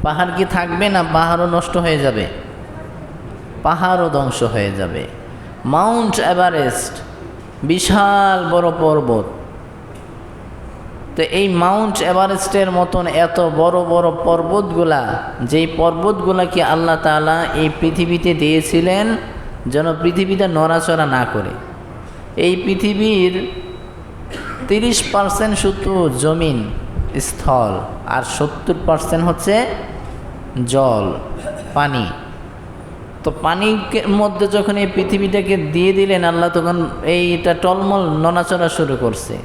পাহাড় কি থাকবে না পাহাড়ও নষ্ট হয়ে যাবে? পাহাড়ও ধ্বংস হয়ে যাবে। মাউন্ট এভারেস্ট বিশাল বড় পর্বত, তো এই মাউন্ট এভারেস্টের মতন এত বড় বড় পর্বতগুলা, যেই পর্বতগুলাকে আল্লাহ তাআলা এই পৃথিবীতে দিয়েছিলেন যেন পৃথিবীতে নড়াচড়া না করে। এই পৃথিবীর 30% শুধু জমিন স্থল আর 70% হচ্ছে জল, পানি। তো পানির মধ্যে যখন এই পৃথিবীটাকে দিয়ে দিলেন আল্লাহ, তখন এইটা টলমল নড়াচড়া শুরু করছে।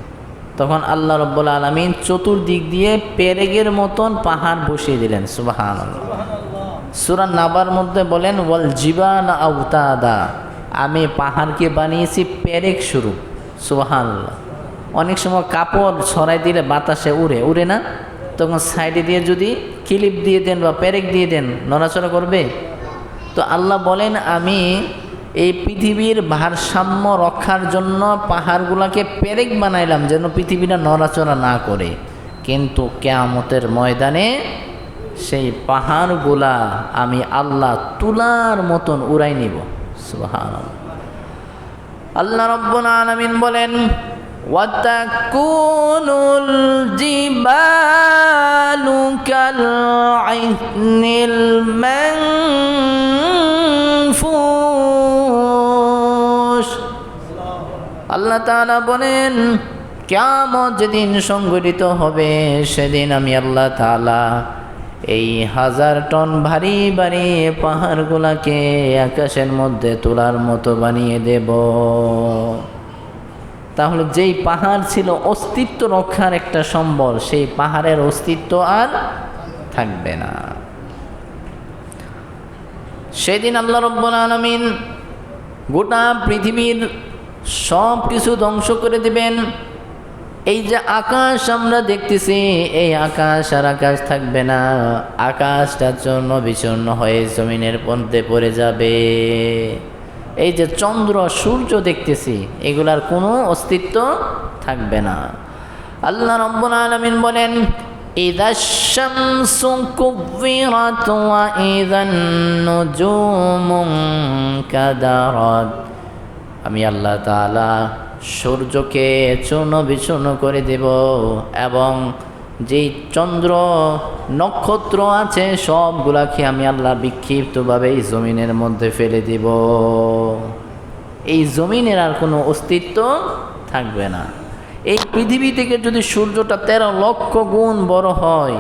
তখন আল্লাহ রাব্বুল আলামিন চতুর্দিক দিয়ে পেরেকের মতন পাহাড় বসিয়ে দিলেন। সুবহানাল্লাহ। সূরা নাবার মধ্যে বলেন ওয়াল জিবালা আওতাদা, আমি পাহাড়কে বানিয়েছি পেরেক স্বরূপ। সুবহানাল্লাহ। অনেক সময় কাপড় ছড়াই দিলে বাতাসে উড়ে না, তখন সাইডে দিয়ে যদি ক্লিপ দিয়ে দেন বা পেরেক দিয়ে দেন নড়াচড়া করবে? তো আল্লাহ বলেন আমি এই পৃথিবীর ভারসাম্য রক্ষার জন্য পাহাড়গুলোকে পেরেক বানাইলাম যেন পৃথিবীটা নড়াচড়া না করে। কিন্তু কিয়ামতের ময়দানে সেই পাহাড়গুলা আমি আল্লাহ তুলার মতন উড়াই নিব। সুবহানাল্লাহ। আল্লাহ রাব্বুল আলামিন বলেন ওয়াতাকুনুল জিবালু কাল'ইহনিল মানফুশ। আল্লাহ তাআলা বলেন কিয়ামত যেদিন সংঘটিত হবে সেদিন আমি আল্লাহ তাআলা এই 1000 টন ভারী ভারী পাহাড়গুলাকে আকাশের মধ্যে তোলার মতো বানিয়ে দেব। তাহলে যেই পাহাড় ছিল অস্তিত্ব রক্ষার একটা সম্বল, সেই পাহাড়ের অস্তিত্ব আর থাকবে না। সেদিন আল্লাহ রাব্বুল আলামিন গোটা পৃথিবীর সব কিছু ধ্বংস করে দিবেন। এই যে আকাশ আমরা দেখতেছি, এই আকাশ আর আকাশ থাকবে না। আকাশটা চূর্ণ বিচূর্ণ হয়ে জমিনের মধ্যে পড়ে যাবে। এই যে চন্দ্র সূর্য দেখতেছি, এগুলার কোনো অস্তিত্ব থাকবে না। আল্লাহ রাব্বুল আলামিন বলেন ইযাশ শামসু কুব্বিরাত ওয়া ইযান নুজুমু কাদারাত। আমি আল্লাহ তাআলা সূর্যকে চূর্ণ বিচূর্ণ করে দেব এবং যেই চন্দ্র নক্ষত্র আছে সবগুলাকে আমি আল্লাহ বিক্ষিপ্তভাবে এই জমিনের মধ্যে ফেলে দেব। এই জমিনের আর কোনো অস্তিত্ব থাকবে না। এই পৃথিবী থেকে যদি সূর্যটা 13 লক্ষ গুণ বড় হয়,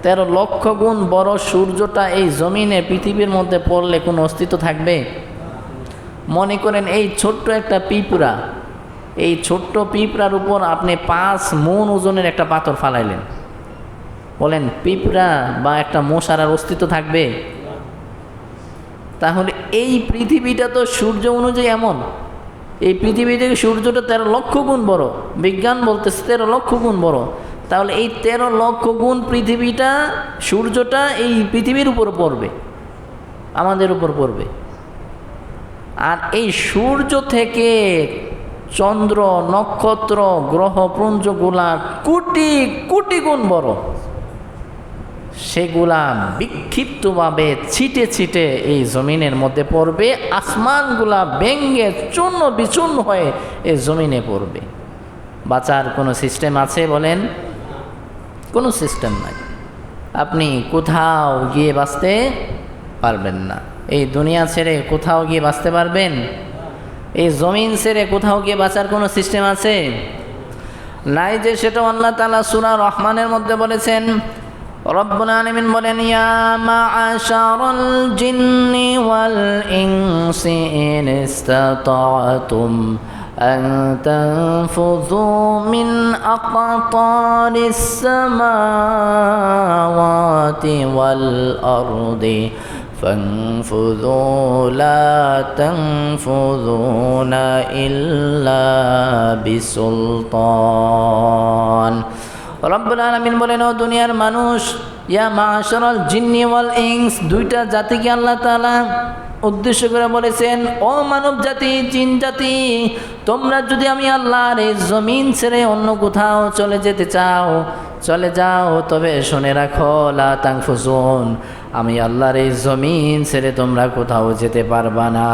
13 লক্ষ গুণ বড় সূর্যটা এই জমিনে পৃথিবীর মধ্যে পড়লে কোনো অস্তিত্ব থাকবে? মনে করেন এই ছোট্ট একটা পিঁপড়া, এই ছোট্ট পিঁপড়ার উপর আপনি 5 মণ ওজনের একটা পাথর ফালাইলেন, বলেন পিঁপড়া বা একটা মশার আর অস্তিত্ব থাকবে? তাহলে এই পৃথিবীটা তো সূর্য অনুযায়ী এমন, এই পৃথিবী থেকে সূর্যটা 13 লক্ষ গুণ বড়, বিজ্ঞান বলতেছে 13 লক্ষ গুণ বড়। তাহলে এই 13 লক্ষ গুণ পৃথিবীটা, সূর্যটা এই পৃথিবীর উপর পড়বে, আমাদের উপর পড়বে। আর এই সূর্য থেকে চন্দ্র নক্ষত্র গ্রহপুঞ্জগুলা কোটি কোটি গুণ বড়, সেগুলা বিক্ষিপ্তভাবে ছিটে ছিটে এই জমিনের মধ্যে পড়বে। আসমানগুলা ভেঙ্গে চূর্ণ বিচূর্ণ হয়ে এই জমিনে পড়বে। বাঁচার কোনো সিস্টেম আছে বলেন? কোনো সিস্টেম নাই। আপনি কোথাও গিয়ে বাঁচতে পারবেন না। এই দুনিয়া ছেড়ে কোথাও গিয়ে বাঁচতে পারবেন? এই জমিন ছেড়ে কোথাও গিয়ে বাঁচার কোনো সিস্টেম আছে? নাই যে সেটাও আল্লাহ তাআলা সূরা রহমানের মধ্যে বলেছেন। রব্বুল আলামিন বলেন ইয়া মাআশারাল জিন্নি ওয়াল ইনসি ইন ইসতাতা'তুম আন তানফুযু মিন আqতারিস সামাওয়াতি ওয়াল আরদি فانفذوا لا تنفذون إلا بسلطان। রব্বুল আলামিন বলেন ও দুনিয়ার মানুষ, ইয়া মাশারাল জিন্নি ওয়াল ইনস, দুইটা জাতিকে আল্লাহ তাআলা উদ্দেশ্য করে বলেছেন, ও মানব জাতি, জিন জাতি, তোমরা যদি আমি আল্লাহর এই জমিন ছেড়ে অন্য কোথাও চলে যেতে চাও, চলে যাও, তবে শুনে রাখো, লা তানফুসুন, আমি আল্লাহর এই জমিন ছেড়ে তোমরা কোথাও যেতে পারবা না।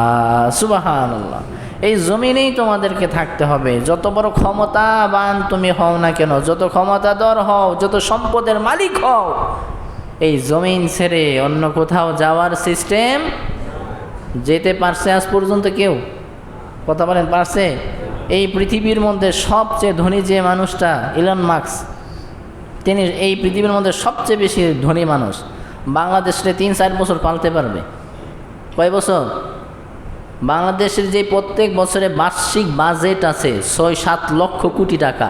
সুবহানাল্লাহ। এই জমিনেই তোমাদেরকে থাকতে হবে। যত বড় ক্ষমতাবান তুমি হও না কেন, যত ক্ষমতাধর হও, যত সম্পদের মালিক হও, এই জমিন ছেড়ে অন্য কোথাও যাওয়ার সিস্টেম যেতে পারছে আজ পর্যন্ত কেউ? কথা বলেন, পারছে? এই পৃথিবীর মধ্যে সবচেয়ে ধনী যে মানুষটা, ইলন মাস্ক, তিনি এই পৃথিবীর মধ্যে সবচেয়ে বেশি ধনী মানুষ। বাংলাদেশে 3-4 বছর পালতে পারবে। কয় বছর? বাংলাদেশের যে প্রত্যেক বছরে বার্ষিক বাজেট আছে 6-7 লক্ষ কোটি টাকা,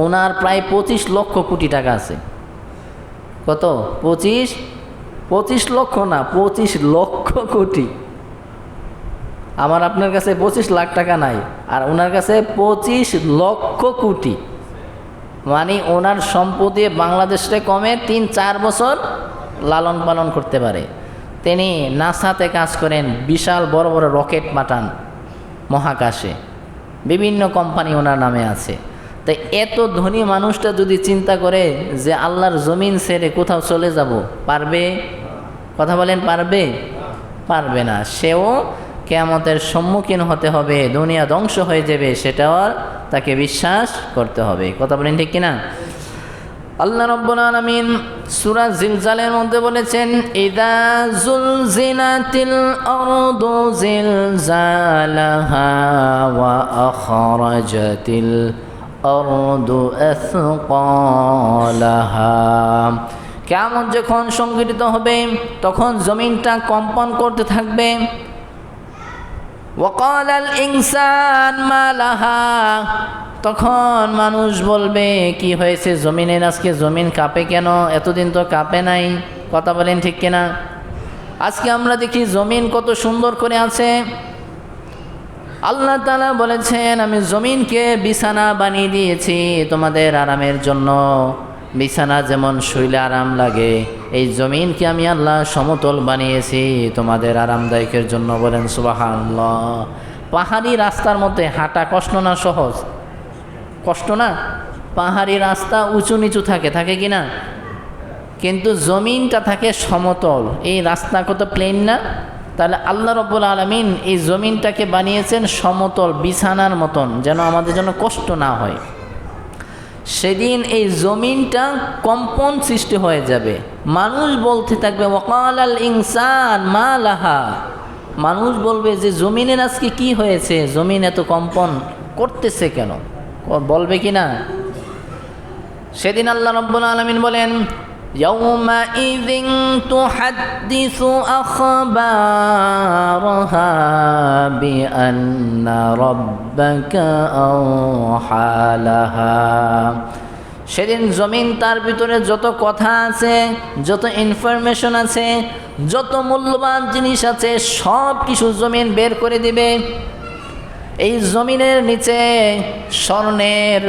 ওনার প্রায় 25 লক্ষ কোটি টাকা আছে। কত? 25 লক্ষ না, 25 লক্ষ কোটি। আমার আপনার কাছে 25 লাখ টাকা নাই, আর ওনার কাছে 25 লক্ষ কোটি। মানে ওনার সম্পদে বাংলাদেশে কমে 3-4 বছর লালন পালন করতে পারে। তিনি নাসাতে কাজ করেন, বিশাল বড় বড় রকেট পাঠান মহাকাশে, বিভিন্ন কোম্পানি ওনার নামে আছে। তাই এত ধনী মানুষটা যদি চিন্তা করে যে আল্লাহর জমিন ছেড়ে কোথাও চলে যাব, পারবে? কথা বলেন, পারবে? পারবে না। সেও কিয়ামতের সম্মুখীন হতে হবে, দুনিয়া ধ্বংস হয়ে যাবে, সেটাও তাকে বিশ্বাস করতে হবে। কথা বলেন ঠিক কিনা? আল্লাহ রাব্বুল আলামিন সূরা জিলজালের মধ্যে বলেছেন, ইযা যুলজিলাতিল আরদু জিলজালাহা ওয়া আখরাজাতিল আরদু আথকালাহা। কিয়ামত যখন সংঘটিত হবে, তখন জমিনটা কম্পন করতে থাকবে। ওয়া ক্বালাল ইনসান মা লাহা, তখন মানুষ বলবে, কি হয়েছে জমিনের, আজকে জমিন কাঁপে কেন? এতদিন তো কাঁপে নাই। কথা বলেন ঠিক কিনা? আজকে আমরা দেখি জমিন কত সুন্দর করে আছে। আল্লাহ তাআলা বলেছেন, আমি জমিনকে বিছানা বানিয়ে দিয়েছি তোমাদের আরামের জন্য। বিছানা যেমন শুইলে আরাম লাগে, এই জমিনকে আমি আল্লাহ সমতল বানিয়েছি তোমাদের আরামদায়কের জন্য। বলেন সুবহানাল্লাহ। পাহাড়ি রাস্তার মধ্যে হাঁটা কষ্ট না সহজ? কষ্ট না? পাহাড়ি রাস্তা উঁচু নিচু থাকে, থাকে কি না? কিন্তু জমিনটা থাকে সমতল। এই রাস্তা কত প্লেন না? তাহলে আল্লাহ রাব্বুল আলামিন এই জমিনটাকে বানিয়েছেন সমতল, বিছানার মতন, যেন আমাদের জন্য কষ্ট না হয়। সেদিন এই জমিনটা কম্পন সৃষ্টি হয়ে যাবে। মানুষ বলতে থাকবে, ওয়াকালাল ইনসান মা লাহা, মানুষ বলবে যে জমিনের আজকে কি হয়েছে, জমিন এত কম্পন করতেছে কেন? বলবে কি না? সেদিন আল্লাহ রাব্বুল আলামিন বলেন, ইয়াউমাইযিন তুহাদ্দিসু আখবারাহা বিআন্না রাব্বাকা আওহা লাহা। সেদিন জমিন, তার ভিতরে যত কথা আছে, যত ইনফরমেশন আছে, যত মূল্যবান জিনিস আছে, সব কিছু জমিন বের করে দিবে। এই জমিনের নিচে স্বর্ণের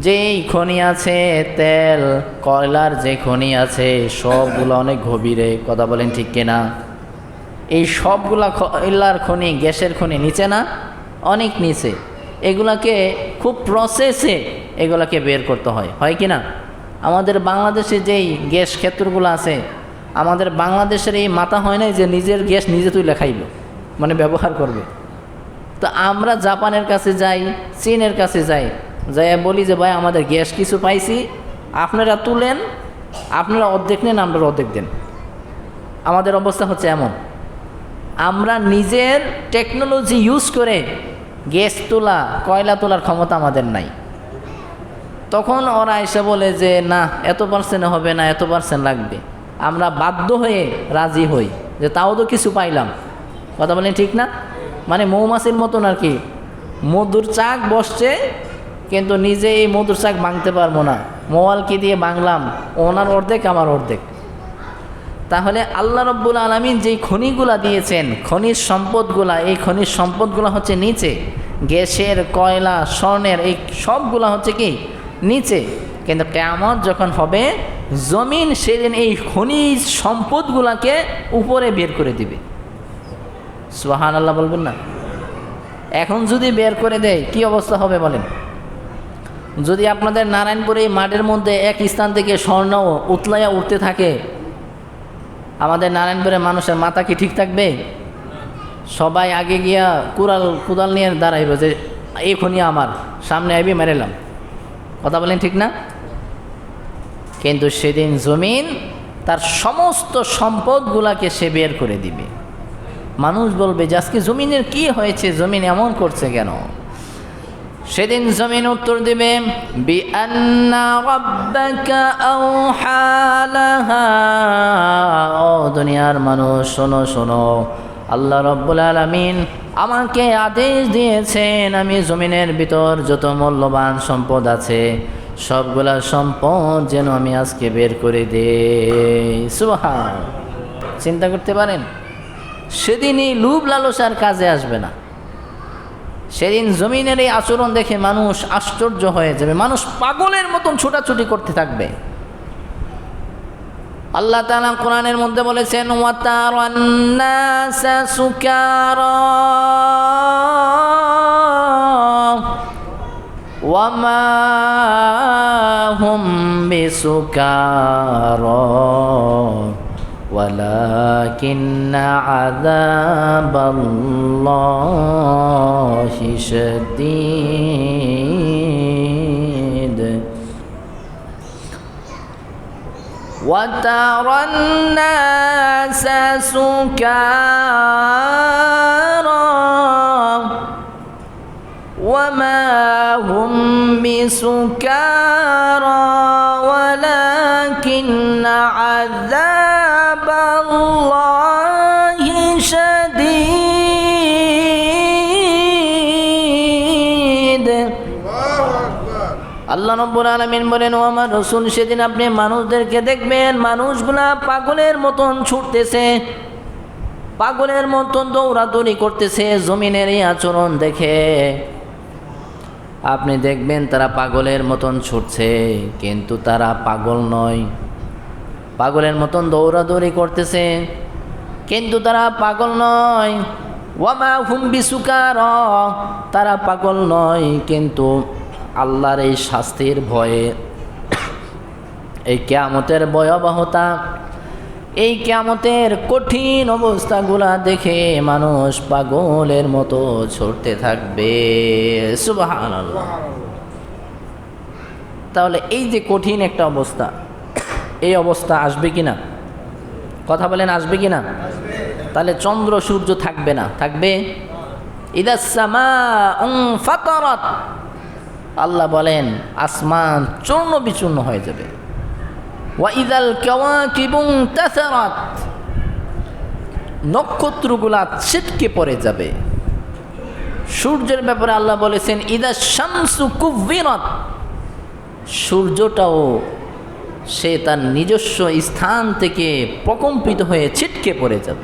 যেই খনি আছে, তেল কয়লার যে খনি আছে, সবগুলো অনেক গভীরে। কথা বলেন ঠিক কিনা? এই সবগুলা কয়লার খনি, গ্যাসের খনি নিচে না, অনেক নিচে। এগুলাকে খুব প্রসেসে এগুলাকে বের করতে হয়, হয় কি না? আমাদের বাংলাদেশে যেই গ্যাস ক্ষেত্রগুলো আছে, আমাদের বাংলাদেশের এই মাথা হয় না যে নিজের গ্যাস নিজে তুলে খাইব, মানে ব্যবহার করবে। তো আমরা জাপানের কাছে যাই, চীনের কাছে যাই, যাই বলি যে ভাই আমাদের গ্যাস কিছু পাইছি, আপনারা তুলেন, আপনারা অর্ধেক নেন, আমরা অর্ধেক দেন। আমাদের অবস্থা হচ্ছে এমন, আমরা নিজের টেকনোলজি ইউজ করে গ্যাস তোলা, কয়লা তোলার ক্ষমতা আমাদের নাই। তখন ওরা এসে বলে যে না, এত পার্সেন্ট হবে না, এত পার্সেন্ট লাগবে। আমরা বাধ্য হয়ে রাজি হই যে তাও তো কিছু পাইলাম। কথা বলেন ঠিক না? মানে মৌমাছির মতন আর কি, মধুর চাক বসছে, কিন্তু নিজে এই মধুর চাক ভাঙতে পারবো না, মোয়ালকে দিয়ে ভাঙলাম, ওনার অর্ধেক আমার অর্ধেক। তাহলে আল্লাহ রাব্বুল আলামিন যেই খনিগুলা দিয়েছেন, খনিজ সম্পদগুলা, এই খনিজ সম্পদগুলা হচ্ছে নিচে, গ্যাসের, কয়লা, স্বর্ণের, এই সবগুলা হচ্ছে কি নিচে। কিন্তু কিয়ামত যখন হবে, জমিন সেদিন এই খনিজ সম্পদগুলাকে উপরে বের করে দিবে। সুবহানাল্লাহ বলবেন না? এখন যদি বের করে দেয় কি অবস্থা হবে বলেন? যদি আপনাদের নারায়ণপুরে এই মাঠের মধ্যে এক স্থান থেকে স্বর্ণ উতলাইয়া উঠতে থাকে, আমাদের নারায়ণপুরের মানুষের মাথা কি ঠিক থাকবে? সবাই আগে গিয়া কুদাল নিয়ে দাঁড়াইব যে এখনই আমার সামনে আইবি মেরেলাম। কথা বলেন ঠিক না? কিন্তু সেদিন জমিন তার সমস্ত সম্পদগুলাকে সে বের করে দিবে। মানুষ বলবে যে আজকে জমিনের কি হয়েছে, জমিন এমন করছে কেন? সেদিন জমিন উত্তর দিবে বিআন্না রাব্বাকা আওহা লাহা। ও দুনিয়ার মানুষ শোনো শোনো, আল্লাহ রাব্বুল আলামিন আমাকে আদেশ দিয়েছেন আমি জমিনের ভিতর যত মূল্যবান সম্পদ আছে সবগুলা সম্পদ যেন আমি আজকে বের করে দেই। সুবহান। চিন্তা করতে পারেন? সেদিনই লোভ লালসার কাজে আসবে না। সেদিন জমিনের এই আচরণ দেখে মানুষ আশ্চর্য হয়ে যাবে, মানুষ পাগলের মতন ছোটাছুটি করতে থাকবে। আল্লাহ তাআলা কোরআনের মধ্যে বলেছেন ওয়াতারান নাসা সুকারা ওয়ামা হুম বিসুকারা ওয়ালাকিন্না আযাবাল্লাহি শাদীদ। وترى الناس سكارى وما هم بسكارى ولكن عذاب الله شديد। আল্লাহ রাব্বুল আলামিন বলেন ও আমার রাসূল সেদিন আপনি মানুষদেরকে দেখবেন মানুষগুলা পাগলের মতন ছুটতেছে, পাগলের মতন দৌড়াদৌড়ি করতেছে জমিনের এই আচরণ দেখে। আপনি দেখবেন তারা পাগলের মতন ছুটছে কিন্তু তারা পাগল নয়। পাগলের মতন দৌড়াদৌড়ি করতেছে কিন্তু তারা পাগল নয়। ওয়ামা হুম বিসুকারা, তারা পাগল নয় কিন্তু আল্লাহর এই শাস্তির ভয়ে, এই কিয়ামতের ভয়াবহতা, এই কিয়ামতের কঠিন অবস্থাগুলা দেখে মানুষ পাগলের মতো ছুটতে থাকবে। সুবহানাল্লাহ। তাহলে এই যে কঠিন একটা অবস্থা, এই অবস্থা আসবে কিনা? কথা বলেন আসবে কিনা? তাহলে চন্দ্র সূর্য থাকবে না, থাকবে? ইদাস সামাউ ফাতারাত, আল্লাহ বলেন আসমান চূর্ণ বিচূর্ণ হয়ে যাবে। ওয়া ইযাল কাওয়াকিবু ইনতাসারাত, নক্ষত্রগুলা ছিটকে পড়ে যাবে। সূর্যের ব্যাপারে আল্লাহ বলেছেন ইদাশ শামসু কুব্বিরাত, সূর্যটাও সে তার নিজস্ব স্থান থেকে প্রকম্পিত হয়ে ছিটকে পড়ে যাবে।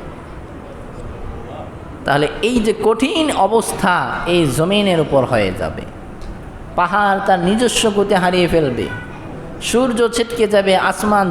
তাহলে এই যে কঠিন অবস্থা এই জমিনের উপর হয়ে যাবে, পাহাড় তার নিজস্ব গতি হারিয়ে ফেলবে, সূর্য ছিটকে যাবে, আসমান